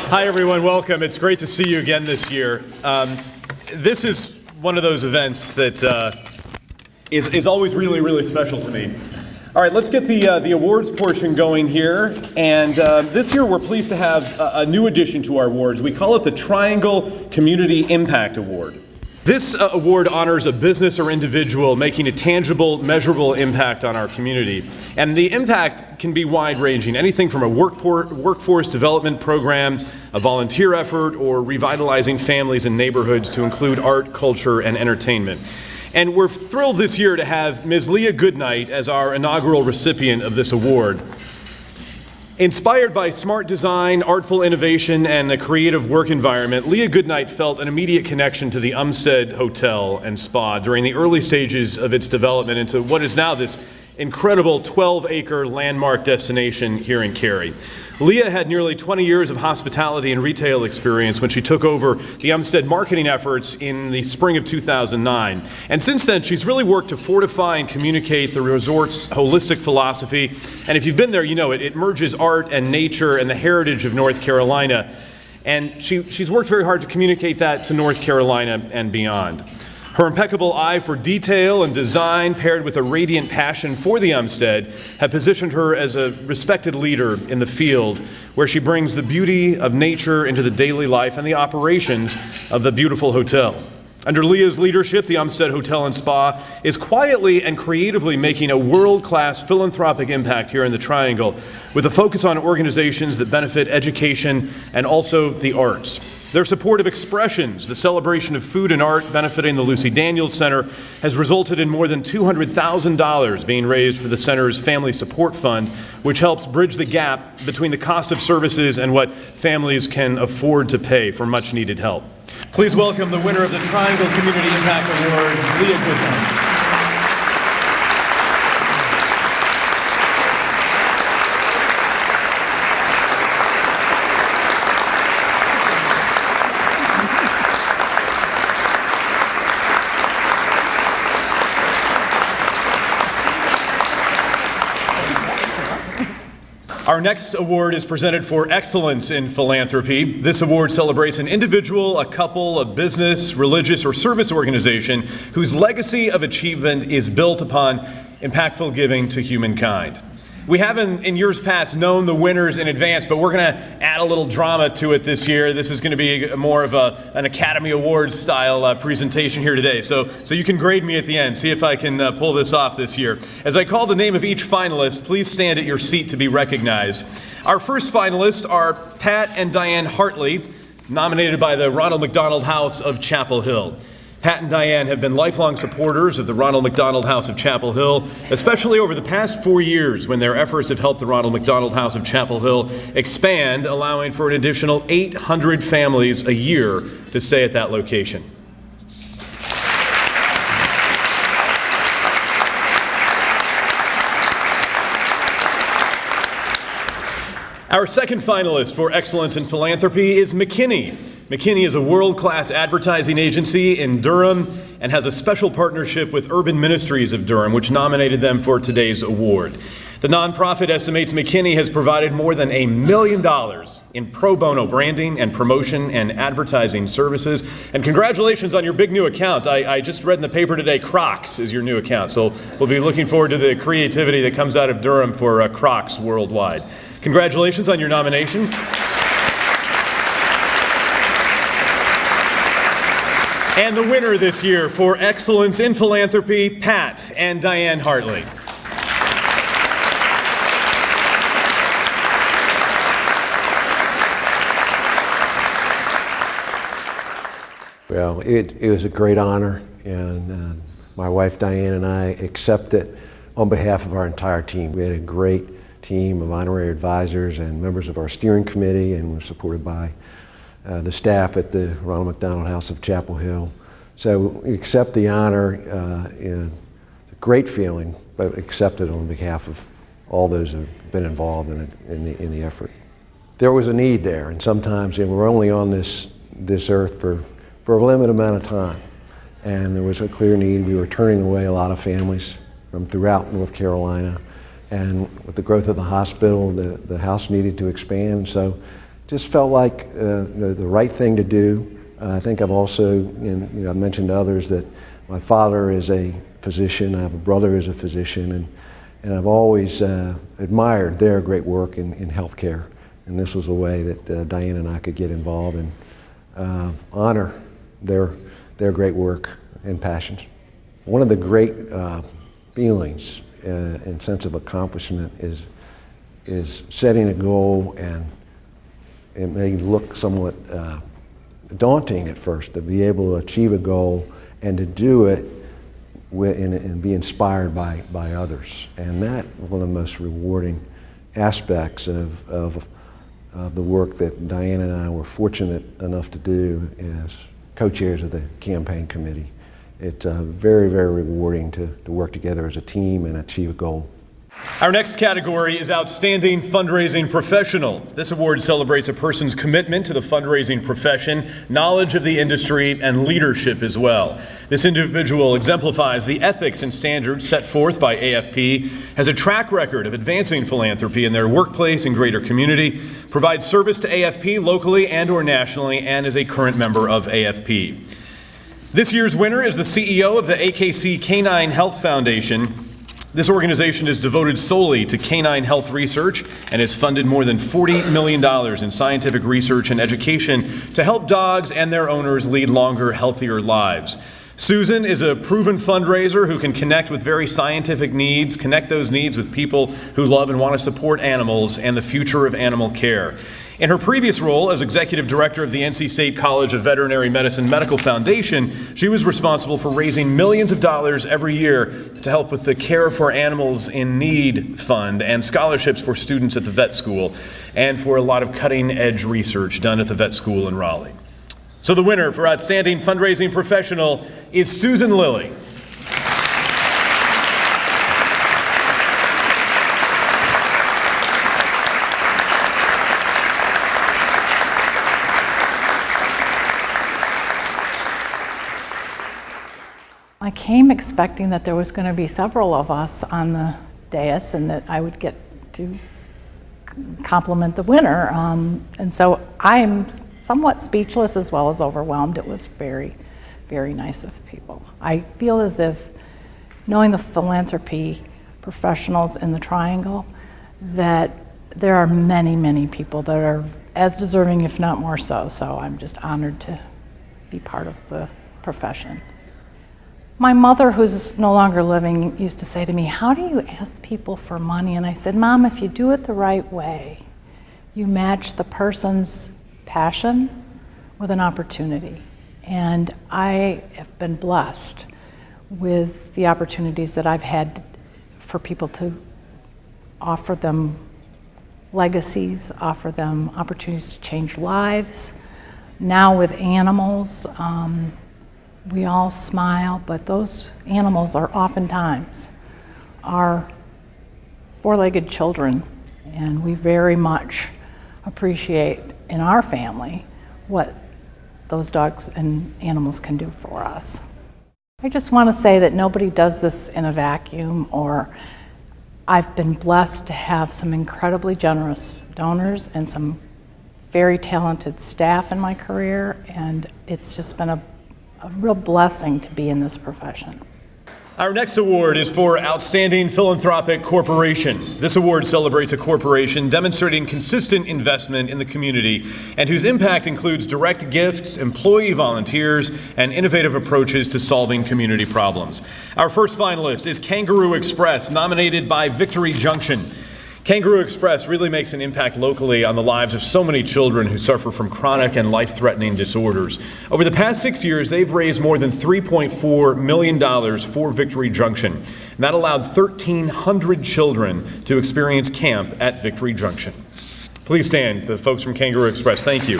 Hi, everyone. Welcome. It's great to see you again this year. This is one of those events that is always really, really special to me. All right, let's get the awards portion going here. And this year, we're pleased to have a new addition to our awards. We call it the Triangle Community Impact Award. This award honors a business or individual making a tangible, measurable impact on our community. And the impact can be wide-ranging, anything from a workforce development program, a volunteer effort, or revitalizing families and neighborhoods to include art, culture, and entertainment. And we're thrilled this year to have Ms. Leah Goodnight as our inaugural recipient of this award. Inspired by smart design, artful innovation, and a creative work environment, Leah Goodnight felt an immediate connection to the Umstead Hotel and Spa during the early stages of its development into what is now this incredible 12-acre landmark destination here in Cary. Leah had nearly 20 years of hospitality and retail experience when she took over the Umstead marketing efforts in the spring of 2009. And since then, she's really worked to fortify and communicate the resort's holistic philosophy. And if you've been there, you know it merges art and nature and the heritage of North Carolina. And she's worked very hard to communicate that to North Carolina and beyond. Her impeccable eye for detail and design, paired with a radiant passion for the Umstead, have positioned her as a respected leader in the field, where she brings the beauty of nature into the daily life and the operations of the beautiful hotel. Under Leah's leadership, the Umstead Hotel and Spa is quietly and creatively making a world-class philanthropic impact here in the Triangle, with a focus on organizations that benefit education and also the arts. Their support of expressions, the celebration of food and art benefiting the Lucy Daniels Center, has resulted in more than $200,000 being raised for the center's Family Support Fund, which helps bridge the gap between the cost of services and what families can afford to pay for much-needed help. Please welcome the winner of the Triangle Community Impact Award, Leah Goodnight. Our next award is presented for excellence in philanthropy. This award celebrates an individual, a couple, a business, religious, or service organization whose legacy of achievement is built upon impactful giving to humankind. We haven't in years past known the winners in advance, but we're going to add a little drama to it this year. This is going to be more of an Academy Awards style presentation here today. So you can grade me at the end, see if I can pull this off this year. As I call the name of each finalist, please stand at your seat to be recognized. Our first finalists are Pat and Diane Hartley, nominated by the Ronald McDonald House of Chapel Hill. Pat and Diane have been lifelong supporters of the Ronald McDonald House of Chapel Hill, especially over the past 4 years when their efforts have helped the Ronald McDonald House of Chapel Hill expand, allowing for an additional 800 families a year to stay at that location. Our second finalist for excellence in philanthropy is McKinney. McKinney is a world-class advertising agency in Durham and has a special partnership with Urban Ministries of Durham, which nominated them for today's award. The nonprofit estimates McKinney has provided more than $1 million in pro bono branding and promotion and advertising services. And congratulations on your big new account. I just read in the paper today, Crocs is your new account. So we'll be looking forward to the creativity that comes out of Durham for Crocs worldwide. Congratulations on your nomination. And the winner this year for excellence in philanthropy, Pat and Diane Hartley. Well, it was a great honor, and my wife Diane and I accept it on behalf of our entire team. We had a great team of honorary advisors and members of our steering committee, and we're supported by the staff at the Ronald McDonald House of Chapel Hill. So we accept the honor, it's a great feeling, but accept it on behalf of all those who have been involved in the effort. There was a need there, and sometimes we're only on this earth for a limited amount of time, and there was a clear need. We were turning away a lot of families from throughout North Carolina, and with the growth of the hospital, the house needed to expand. So just felt like the right thing to do. I think I've also, I mentioned to others that my father is a physician, I have a brother who's a physician, and I've always admired their great work in healthcare. And this was a way that Diane and I could get involved and honor their great work and passions. One of the great feelings and sense of accomplishment is setting a goal, and it may look somewhat daunting at first to be able to achieve a goal and to do it and be inspired by others. And that one of the most rewarding aspects of the work that Diane and I were fortunate enough to do as co-chairs of the campaign committee. It's very, very rewarding to work together as a team and achieve a goal. Our next category is Outstanding Fundraising Professional. This award celebrates a person's commitment to the fundraising profession, knowledge of the industry, and leadership as well. This individual exemplifies the ethics and standards set forth by AFP, has a track record of advancing philanthropy in their workplace and greater community, provides service to AFP locally and or nationally, and is a current member of AFP. This year's winner is the CEO of the AKC Canine Health Foundation. This organization is devoted solely to canine health research and has funded more than $40 million in scientific research and education to help dogs and their owners lead longer, healthier lives. Susan is a proven fundraiser who can connect with very scientific needs, connect those needs with people who love and want to support animals and the future of animal care. In her previous role as executive director of the NC State College of Veterinary Medicine Medical Foundation, she was responsible for raising millions of dollars every year to help with the Care for Animals in Need Fund and scholarships for students at the vet school, and for a lot of cutting-edge research done at the vet school in Raleigh. So the winner for Outstanding Fundraising Professional is Susan Lilly. I came expecting that there was going to be several of us on the dais and that I would get to compliment the winner. And so I'm somewhat speechless as well as overwhelmed. It was very, very nice of people. I feel as if, knowing the philanthropy professionals in the Triangle, that there are many, many people that are as deserving, if not more so. So I'm just honored to be part of the profession. My mother, who's no longer living, used to say to me, "How do you ask people for money?" And I said, "Mom, if you do it the right way, you match the person's passion with an opportunity." And I have been blessed with the opportunities that I've had for people to offer them legacies, offer them opportunities to change lives. Now with animals, we all smile, but those animals are oftentimes our four-legged children, and we very much appreciate in our family what those dogs and animals can do for us. I just want to say that nobody does this in a vacuum, or I've been blessed to have some incredibly generous donors and some very talented staff in my career, and it's just been a real blessing to be in this profession. Our next award is for Outstanding Philanthropic Corporation. This award celebrates a corporation demonstrating consistent investment in the community and whose impact includes direct gifts, employee volunteers, and innovative approaches to solving community problems. Our first finalist is Kangaroo Express, nominated by Victory Junction. Kangaroo Express really makes an impact locally on the lives of so many children who suffer from chronic and life-threatening disorders. Over the past 6 years, they've raised more than $3.4 million for Victory Junction. And that allowed 1,300 children to experience camp at Victory Junction. Please stand, the folks from Kangaroo Express. Thank you.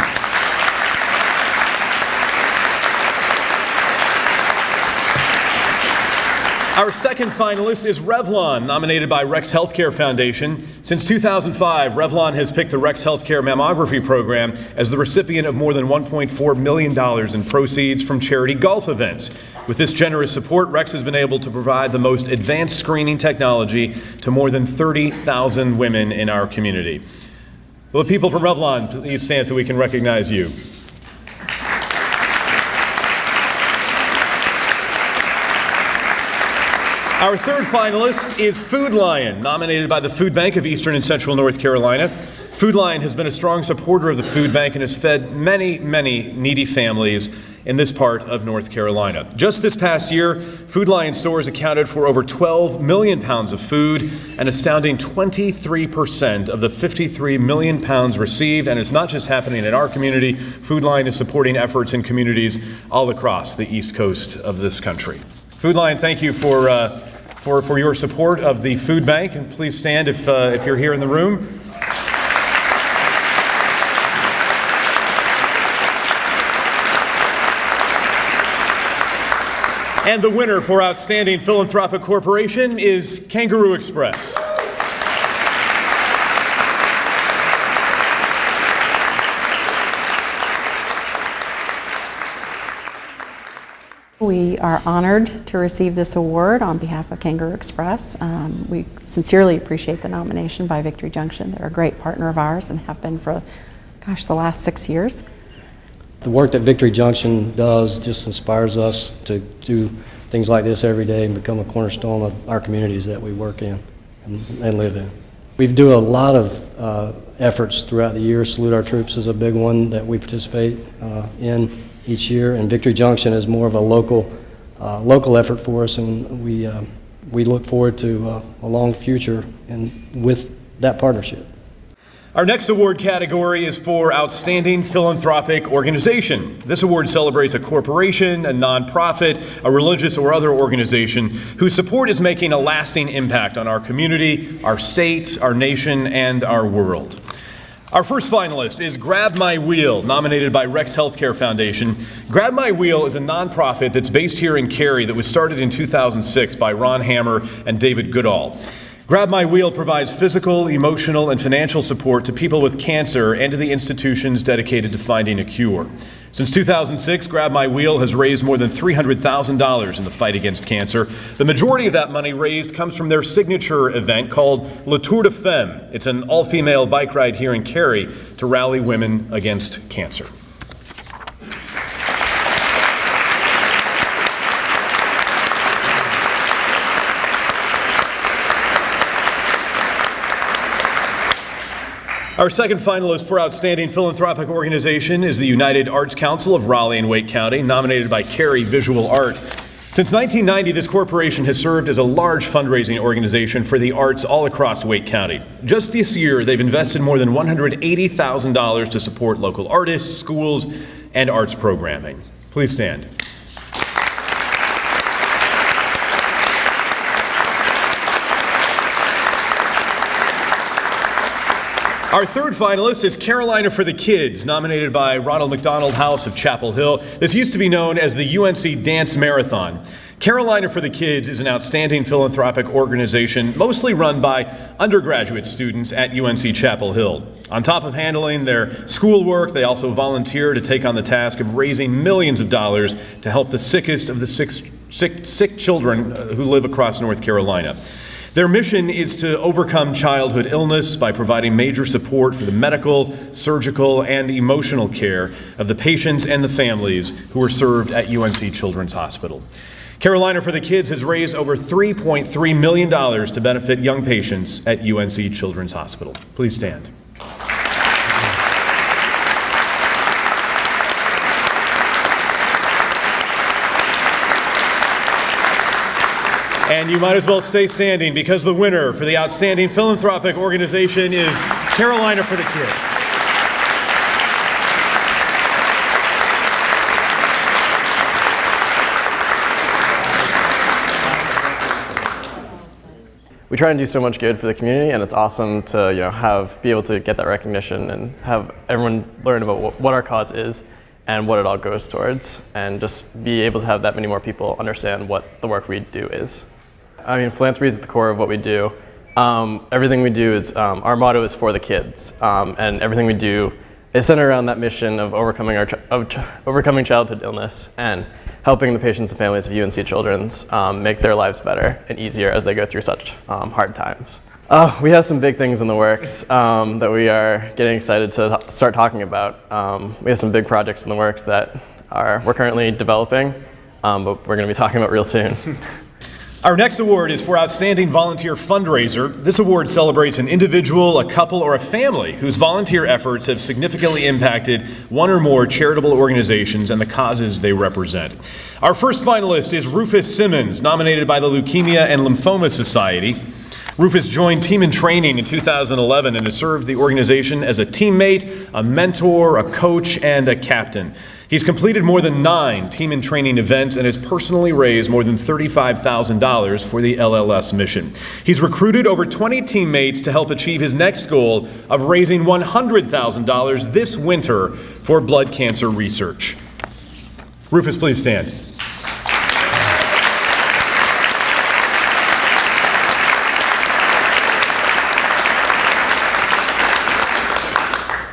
Our second finalist is Revlon, nominated by Rex Healthcare Foundation. Since 2005, Revlon has picked the Rex Healthcare Mammography Program as the recipient of more than $1.4 million in proceeds from charity golf events. With this generous support, Rex has been able to provide the most advanced screening technology to more than 30,000 women in our community. Will the people from Revlon please stand so we can recognize you? Our third finalist is Food Lion, nominated by the Food Bank of Eastern and Central North Carolina. Food Lion has been a strong supporter of the food bank and has fed many, many needy families in this part of North Carolina. Just this past year, Food Lion stores accounted for over 12 million pounds of food, an astounding 23% of the 53 million pounds received. And it's not just happening in our community. Food Lion is supporting efforts in communities all across the east coast of this country. Food Lion, thank you for your support of the food bank, and please stand if you're here in the room. And the winner for Outstanding Philanthropic Corporation is Kangaroo Express. We are honored to receive this award on behalf of Kangaroo Express. We sincerely appreciate the nomination by Victory Junction. They're a great partner of ours and have been for, the last 6 years. The work that Victory Junction does just inspires us to do things like this every day and become a cornerstone of our communities that we work in and live in. We do a lot of efforts throughout the year. Salute Our Troops is a big one that we participate in each year, and Victory Junction is more of a local effort for us, and we look forward to a long future and with that partnership. Our next award category is for Outstanding Philanthropic Organization. This award celebrates a corporation, a nonprofit, a religious or other organization whose support is making a lasting impact on our community, our state, our nation, and our world. Our first finalist is Grab My Wheel, nominated by Rex Healthcare Foundation. Grab My Wheel is a nonprofit that's based here in Cary that was started in 2006 by Ron Hammer and David Goodall. Grab My Wheel provides physical, emotional, and financial support to people with cancer and to the institutions dedicated to finding a cure. Since 2006, Grab My Wheel has raised more than $300,000 in the fight against cancer. The majority of that money raised comes from their signature event called Le Tour de Femme. It's an all-female bike ride here in Cary to rally women against cancer. Our second finalist for Outstanding Philanthropic Organization is the United Arts Council of Raleigh and Wake County, nominated by Cary Visual Art. Since 1990, this corporation has served as a large fundraising organization for the arts all across Wake County. Just this year, they've invested more than $180,000 to support local artists, schools, and arts programming. Please stand. Our third finalist is Carolina for the Kids, nominated by Ronald McDonald House of Chapel Hill. This used to be known as the UNC Dance Marathon. Carolina for the Kids is an outstanding philanthropic organization mostly run by undergraduate students at UNC Chapel Hill. On top of handling their schoolwork, they also volunteer to take on the task of raising millions of dollars to help the sickest of the sick children who live across North Carolina. Their mission is to overcome childhood illness by providing major support for the medical, surgical, and emotional care of the patients and the families who are served at UNC Children's Hospital. Carolina for the Kids has raised over $3.3 million to benefit young patients at UNC Children's Hospital. Please stand. And you might as well stay standing because the winner for the Outstanding Philanthropic Organization is Carolina for the Kids. We try and do so much good for the community, and it's awesome to be able to get that recognition and have everyone learn about what our cause is and what it all goes towards, and just be able to have that many more people understand what the work we do is. I mean, philanthropy is at the core of what we do. Everything we do is, our motto is for the kids, and everything we do is centered around that mission of overcoming childhood illness and helping the patients and families of UNC Children's make their lives better and easier as they go through such hard times. We have some big things in the works that we are getting excited to start talking about. We have some big projects in the works that we're currently developing, but we're going to be talking about real soon. Our next award is for Outstanding Volunteer Fundraiser. This award celebrates an individual, a couple, or a family whose volunteer efforts have significantly impacted one or more charitable organizations and the causes they represent. Our first finalist is Rufus Simmons, nominated by the Leukemia and Lymphoma Society. Rufus joined Team in Training in 2011 and has served the organization as a teammate, a mentor, a coach, and a captain. He's completed more than 9 Team in Training events and has personally raised more than $35,000 for the LLS mission. He's recruited over 20 teammates to help achieve his next goal of raising $100,000 this winter for blood cancer research. Rufus, please stand.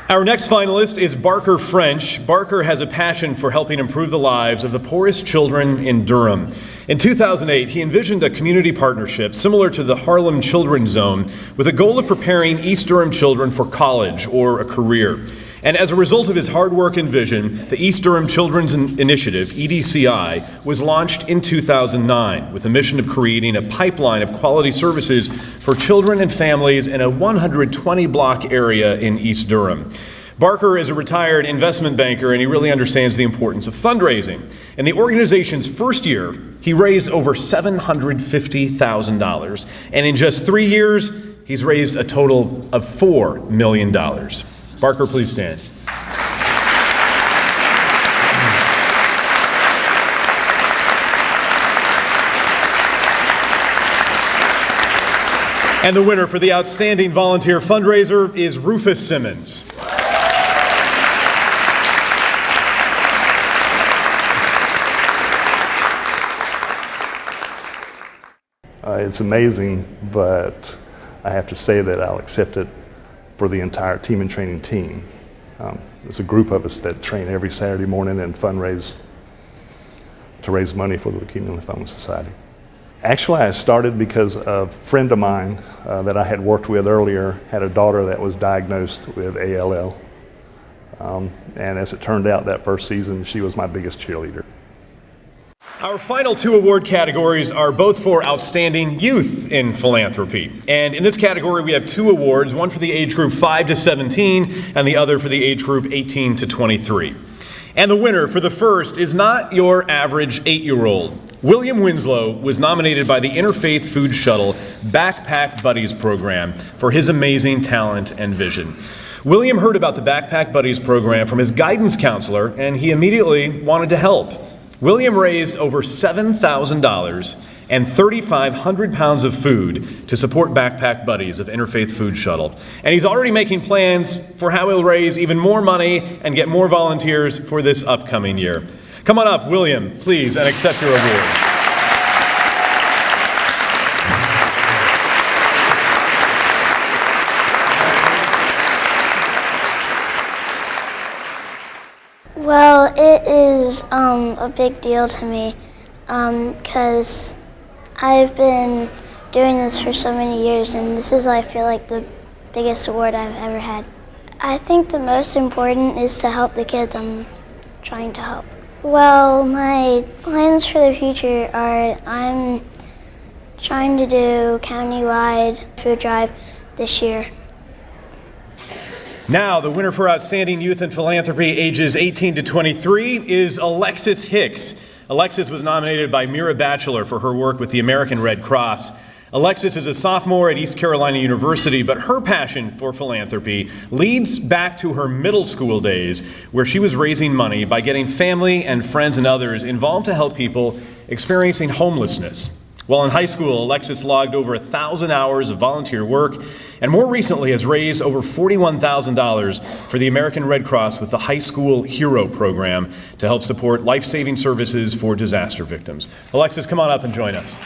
Our next finalist is Barker French. Barker has a passion for helping improve the lives of the poorest children in Durham. In 2008, he envisioned a community partnership similar to the Harlem Children's Zone with a goal of preparing East Durham children for college or a career. And as a result of his hard work and vision, the East Durham Children's Initiative, EDCI, was launched in 2009 with a mission of creating a pipeline of quality services for children and families in a 120-block area in East Durham. Barker is a retired investment banker and he really understands the importance of fundraising. In the organization's first year, he raised over $750,000. And in just 3 years, he's raised a total of $4 million. Barker, please stand. And the winner for the Outstanding Volunteer Fundraiser is Rufus Simmons. It's amazing, but I have to say that I'll accept it for the entire Team in Training team. There's a group of us that train every Saturday morning and fundraise to raise money for the Leukemia and Lymphoma Society. Actually, I started because a friend of mine that I had worked with earlier had a daughter that was diagnosed with ALL. And as it turned out, that first season, she was my biggest cheerleader. Our final 2 award categories are both for Outstanding Youth in Philanthropy. And in this category, we have 2 awards, one for the age group 5 to 17 and the other for the age group 18 to 23. And the winner for the first is not your average 8-year-old. William Winslow was nominated by the Interfaith Food Shuttle Backpack Buddies program for his amazing talent and vision. William heard about the Backpack Buddies program from his guidance counselor, and he immediately wanted to help. William raised over $7,000 and 3,500 pounds of food to support Backpack Buddies of Interfaith Food Shuttle. And he's already making plans for how he'll raise even more money and get more volunteers for this upcoming year. Come on up, William, please, and accept your award. Well, it is a big deal to me because I've been doing this for so many years, and this is, I feel like, the biggest award I've ever had. I think the most important is to help the kids I'm trying to help. Well, my plans for the future are I'm trying to do county-wide food drive this year. Now, the winner for Outstanding Youth in Philanthropy, ages 18 to 23, is Alexis Hicks. Alexis was nominated by Mira Batchelor for her work with the American Red Cross. Alexis is a sophomore at East Carolina University, but her passion for philanthropy leads back to her middle school days, where she was raising money by getting family and friends and others involved to help people experiencing homelessness. While in high school, Alexis logged over 1,000 hours of volunteer work and more recently has raised over $41,000 for the American Red Cross with the High School Hero Program to help support life-saving services for disaster victims. Alexis, come on up and join us.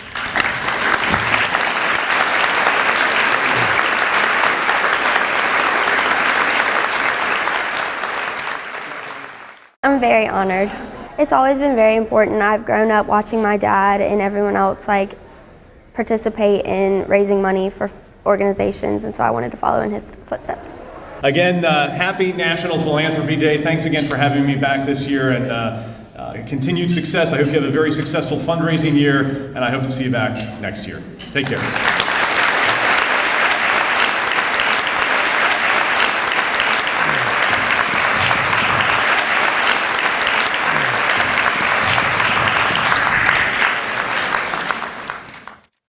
I'm very honored. It's always been very important. I've grown up watching my dad and everyone else participate in raising money for organizations, and so I wanted to follow in his footsteps. Again, happy National Philanthropy Day. Thanks again for having me back this year, and continued success. I hope you have a very successful fundraising year, and I hope to see you back next year. Take care.